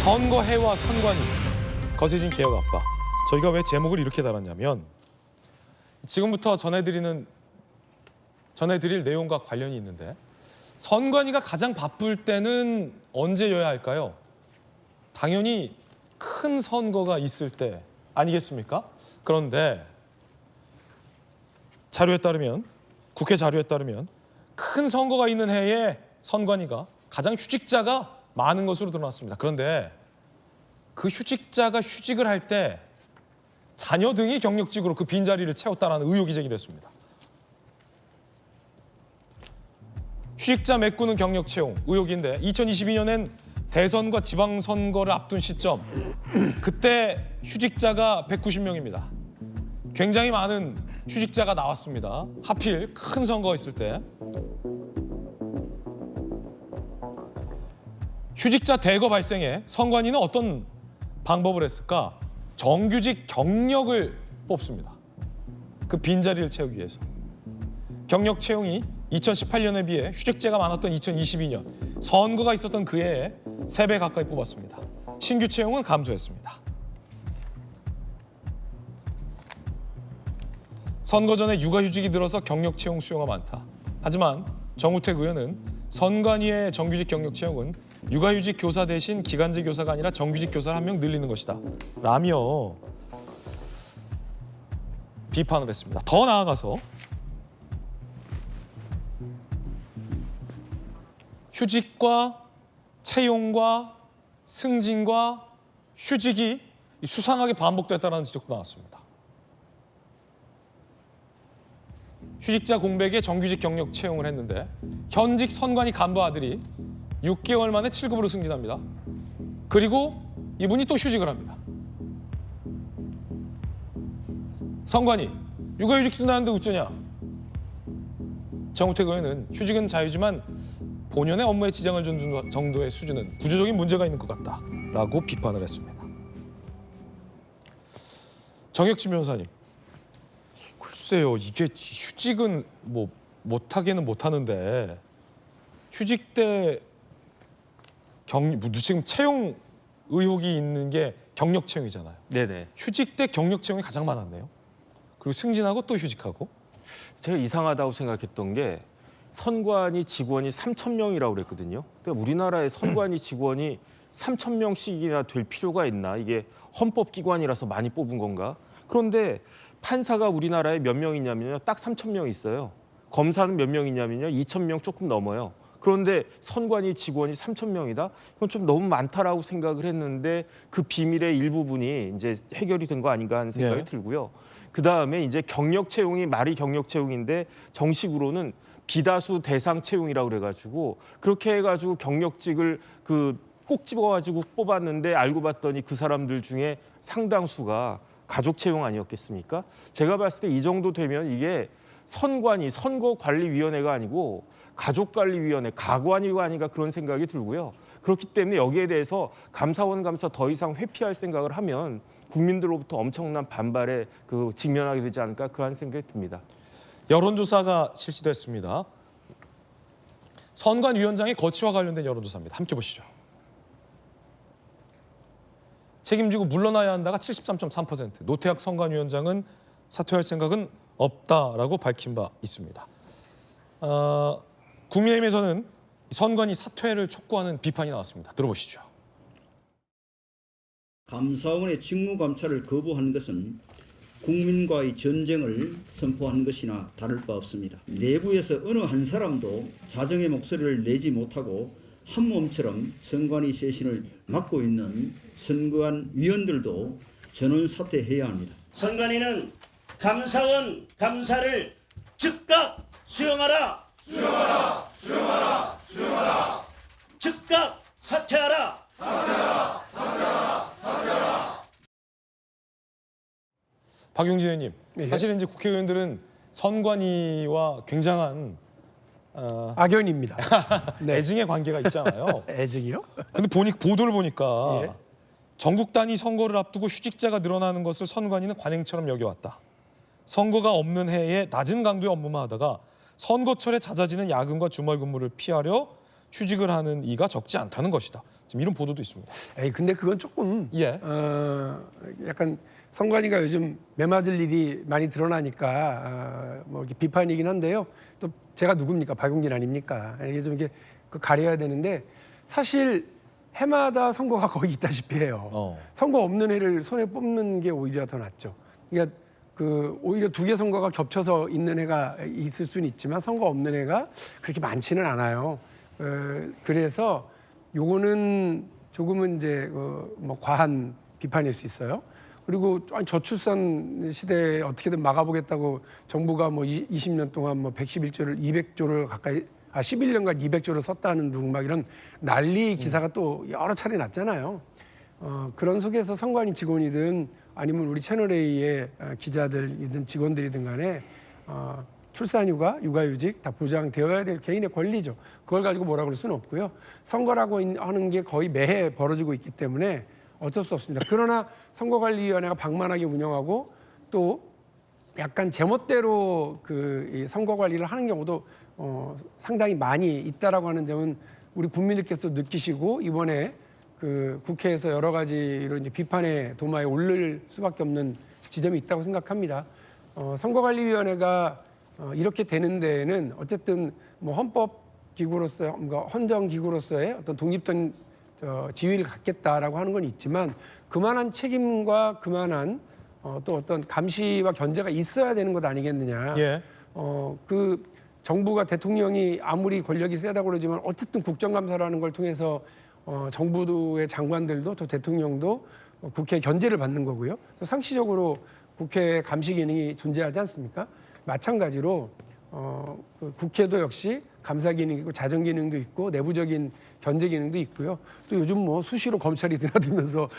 선거해와 선관위, 거세진 개혁 아빠. 저희가 왜 제목을 이렇게 달았냐면 지금부터 전해드릴 내용과 관련이 있는데 선관위가 가장 바쁠 때는 언제여야 할까요? 당연히 큰 선거가 있을 때 아니겠습니까? 그런데 자료에 따르면, 국회 자료에 따르면 큰 선거가 있는 해에 선관위가 가장 휴직자가 많은 것으로 드러났습니다. 그런데 그 휴직자가 휴직을 할 때 자녀 등이 경력직으로 그 빈자리를 채웠다는 의혹이 제기됐습니다. 휴직자 메꾸는 경력 채용 의혹인데 2022년엔 대선과 지방선거를 앞둔 시점, 그때 휴직자가 190명입니다. 굉장히 많은 휴직자가 나왔습니다. 하필 큰 선거가 있을 때. 휴직자 대거 발생해 선관위는 어떤 방법을 했을까? 정규직 경력을 뽑습니다. 그 빈자리를 채우기 위해서. 경력 채용이 2018년에 비해 휴직자가 많았던 2022년, 선거가 있었던 그 해에 3배 가까이 뽑았습니다. 신규 채용은 감소했습니다. 선거 전에 육아휴직이 늘어서 경력 채용 수요가 많다. 하지만 정우택 의원은 선관위의 정규직 경력 채용은 육아휴직 교사 대신 기간제 교사가 아니라 정규직 교사를 1명 늘리는 것이다 라며 비판을 했습니다. 더 나아가서 휴직과 채용과 승진과 휴직이 수상하게 반복됐다는 지적도 나왔습니다. 휴직자 공백에 정규직 경력 채용을 했는데 현직 선관위 간부 아들이 6개월 만에 7급으로 승진합니다. 그리고 이분이 또 휴직을 합니다. 선관위, 육아휴직 쓴다는데 어쩌냐? 정우택 의원은 휴직은 자유지만 본연의 업무에 지장을 주는 정도의 수준은 구조적인 문제가 있는 것 같다라고 비판을 했습니다. 정혁진 변호사님, 글쎄요, 이게 휴직은 뭐 못하기는 못하는데 휴직 때 지금 채용 의혹이 있는 게 경력 채용이잖아요. 네네. 휴직 때 경력 채용이 가장 많았네요. 그리고 승진하고 또 휴직하고. 제가 이상하다고 생각했던 게 선관위 직원이 3,000명이라고 그랬거든요. 그러니까 우리나라의 선관위 직원이 3,000명씩이나 될 필요가 있나? 이게 헌법기관이라서 많이 뽑은 건가? 그런데 판사가 우리나라에 몇 명 있냐면요. 딱 3,000명 있어요. 검사는 몇 명 있냐면요. 2,000명 조금 넘어요. 그런데 선관위 직원이 3,000명이다? 이건 좀 너무 많다라고 생각을 했는데 그 비밀의 일부분이 이제 해결이 된 거 아닌가 하는 생각이 네. 들고요. 그다음에 이제 경력 채용이 말이 경력 채용인데 정식으로는 비다수 대상 채용이라고 그래가지고 그렇게 해가지고 경력직을 꼭 집어가지고 뽑았는데 알고 봤더니 그 사람들 중에 상당수가 가족 채용 아니었겠습니까? 제가 봤을 때 이 정도 되면 이게 선관위, 선거관리위원회가 아니고 가족관리위원회, 가관위가 아닌가 그런 생각이 들고요. 그렇기 때문에 여기에 대해서 감사원 감사 더 이상 회피할 생각을 하면 국민들로부터 엄청난 반발에 직면하게 되지 않을까 그런 생각이 듭니다. 여론조사가 실시됐습니다. 선관위원장의 거취와 관련된 여론조사입니다. 함께 보시죠. 책임지고 물러나야 한다가 73.3%, 노태학 선관위원장은 사퇴할 생각은 없다라고 밝힌 바 있습니다. 국민의힘에서는 선관위 사퇴를 촉구하는 비판이 나왔습니다. 들어보시죠. 감사원의 직무감찰을 거부하는 것은 국민과의 전쟁을 선포하는 것이나 다를 바 없습니다. 내부에서 어느 한 사람도 자정의 목소리를 내지 못하고 한 몸처럼 선관위 쇄신을 막고 있는 선관 위원들도 전원 사퇴해야 합니다. 선관위는 감사원 감사를 즉각 수용하라. 수용하라. 수용하라. 수용하라. 즉각 사퇴하라. 사퇴하라. 사퇴하라. 사퇴하라. 박용진 의원님, 사실 이제 국회의원들은 선관위와 굉장한 악연입니다. 네. 애증의 관계가 있잖아요. 애증이요? 근데 보도를 보니까 예. 전국 단위 선거를 앞두고 휴직자가 늘어나는 것을 선관위는 관행처럼 여겨왔다. 선거가 없는 해에 낮은 강도의 업무만 하다가 선거철에 잦아지는 야근과 주말 근무를 피하려 휴직을 하는 이가 적지 않다는 것이다. 지금 이런 보도도 있습니다. 에이, 근데 그건 조금 예. 약간 선관위가 요즘 매맞을 일이 많이 드러나니까 뭐 이렇게 비판이긴 한데요. 또 제가 누굽니까? 박용진 아닙니까? 이게 좀 이렇게 가려야 되는데 사실 해마다 선거가 거의 있다시피 해요. 선거 없는 해를 손에 뽑는 게 오히려 더 낫죠. 그러니까 오히려 두 개 선거가 겹쳐서 있는 해가 있을 수는 있지만 선거 없는 해가 그렇게 많지는 않아요. 그래서 요거는 조금은 이제 뭐 과한 비판일 수 있어요. 그리고 저출산 시대에 어떻게든 막아보겠다고 정부가 뭐 20년 동안 뭐 111조를 200조를 가까이 11년간 200조를 썼다는 둥 막 이런 난리 기사가 또 여러 차례 났잖아요. 그런 속에서 선관위 직원이든 아니면 우리 채널A의 기자들이든 직원들이든 간에 출산휴가, 육아휴직 다 보장되어야 될 개인의 권리죠. 그걸 가지고 뭐라 그럴 수는 없고요. 선거라고 하는 게 거의 매해 벌어지고 있기 때문에 어쩔 수 없습니다. 그러나 선거관리위원회가 방만하게 운영하고 또 약간 제멋대로 이 선거 관리를 하는 경우도 상당히 많이 있다라고 하는 점은 우리 국민들께서 느끼시고 이번에 국회에서 여러 가지로 이제 비판의 도마에 오를 수밖에 없는 지점이 있다고 생각합니다. 선거관리위원회가 이렇게 되는 데에는 어쨌든 뭐 헌법기구로서, 헌정기구로서의 어떤 독립된 지위를 갖겠다라고 하는 건 있지만 그만한 책임과 그만한 또 어떤 감시와 견제가 있어야 되는 것 아니겠느냐. 예. 정부가 대통령이 아무리 권력이 세다고 그러지만 어쨌든 국정감사라는 걸 통해서 정부의 장관들도 또 대통령도 국회 견제를 받는 거고요. 또 상시적으로 국회 감시 기능이 존재하지 않습니까? 마찬가지로 국회도 역시 감사 기능이 있고 자정 기능도 있고 내부적인 견제 기능도 있고요. 또 요즘 뭐 수시로 검찰이 드나들면서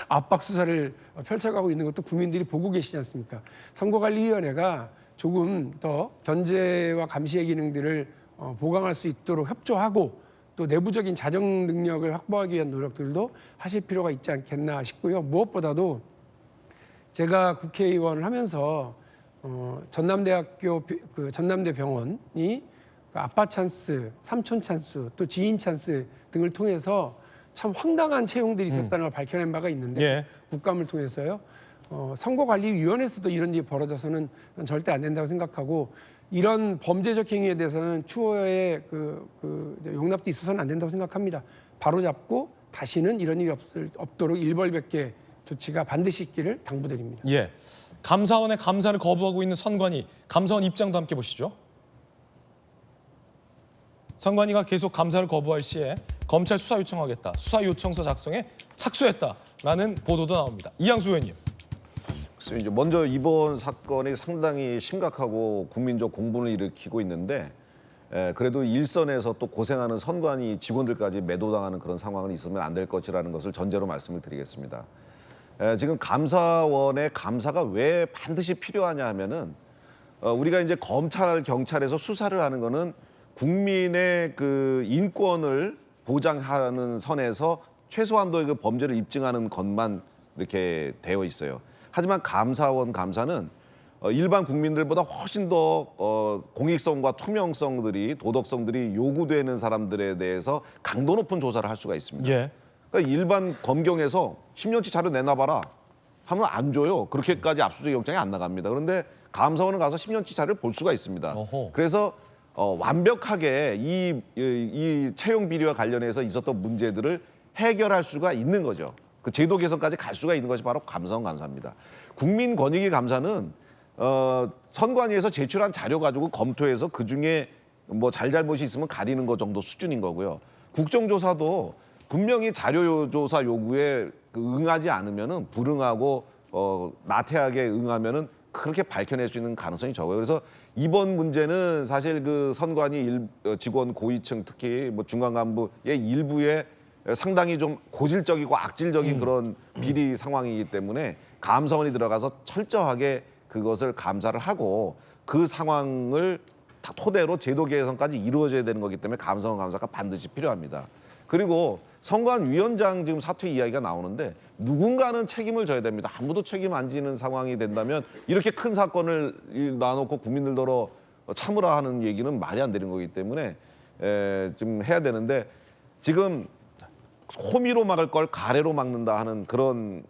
압박 수사를 펼쳐가고 있는 것도 국민들이 보고 계시지 않습니까? 선거관리위원회가 조금 더 견제와 감시의 기능들을 보강할 수 있도록 협조하고 또 내부적인 자정 능력을 확보하기 위한 노력들도 하실 필요가 있지 않겠나 싶고요. 무엇보다도 제가 국회의원을 하면서 전남대학교 전남대 병원이 아빠 찬스, 삼촌 찬스, 또 지인 찬스 등을 통해서 참 황당한 채용들이 있었다는 걸 밝혀낸 바가 있는데 예. 국감을 통해서요. 선거관리위원회에서도 이런 일이 벌어져서는 절대 안 된다고 생각하고 이런 범죄적 행위에 대해서는 추후에 용납도 있어서는 안 된다고 생각합니다. 바로잡고 다시는 이런 일이 없도록 일벌백계 조치가 반드시 있기를 당부드립니다. 예. 감사원의 감사를 거부하고 있는 선관위, 감사원 입장도 함께 보시죠. 선관위가 계속 감사를 거부할 시에 검찰 수사 요청하겠다, 수사 요청서 작성에 착수했다라는 보도도 나옵니다. 이양수 의원님. 이제 먼저 이번 사건이 상당히 심각하고 국민적 공분을 일으키고 있는데 그래도 일선에서 또 고생하는 선관위 직원들까지 매도당하는 그런 상황은 있으면 안 될 것이라는 것을 전제로 말씀을 드리겠습니다. 지금 감사원의 감사가 왜 반드시 필요하냐 하면은 우리가 이제 검찰, 경찰에서 수사를 하는 거는 국민의 인권을 보장하는 선에서 최소한도의 범죄를 입증하는 것만 이렇게 되어 있어요. 하지만 감사원 감사는 일반 국민들보다 훨씬 더 공익성과 투명성들이 도덕성들이 요구되는 사람들에 대해서 강도 높은 조사를 할 수가 있습니다. 예. 그러니까 일반 검경에서 10년치 자료 내놔봐라 하면 안 줘요. 그렇게까지 압수수색 영장이 안 나갑니다. 그런데 감사원은 가서 10년치 자료를 볼 수가 있습니다. 어허. 그래서 완벽하게 이 채용 비리와 관련해서 있었던 문제들을 해결할 수가 있는 거죠. 그 제도 개선까지 갈 수가 있는 것이 바로 감사원 감사입니다. 국민권익위 감사는 선관위에서 제출한 자료 가지고 검토해서 그 중에 뭐 잘잘못이 있으면 가리는 것 정도 수준인 거고요. 국정조사도 분명히 자료조사 요구에 응하지 않으면은 불응하고 나태하게 응하면은 그렇게 밝혀낼 수 있는 가능성이 적어요. 그래서 이번 문제는 사실 선관위 직원 고위층 특히 뭐 중간 간부의 일부에 상당히 좀 고질적이고 악질적인 그런 비리 상황이기 때문에 감사원이 들어가서 철저하게 그것을 감사를 하고 그 상황을 토대로 제도 개선까지 이루어져야 되는 거기 때문에 감사원 감사가 반드시 필요합니다. 그리고 선관위원장 지금 사퇴 이야기가 나오는데 누군가는 책임을 져야 됩니다. 아무도 책임 안 지는 상황이 된다면 이렇게 큰 사건을 놔놓고 국민들더러 참으라 하는 얘기는 말이 안 되는 거기 때문에 좀 해야 되는데 지금 호미로 막을 걸 가래로 막는다 하는 그런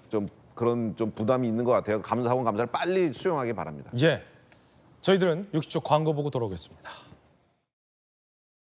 좀 부담이 있는 것 같아요. 감사원 감사를 빨리 수용하기 바랍니다. 예, 저희들은 60초 광고 보고 돌아오겠습니다.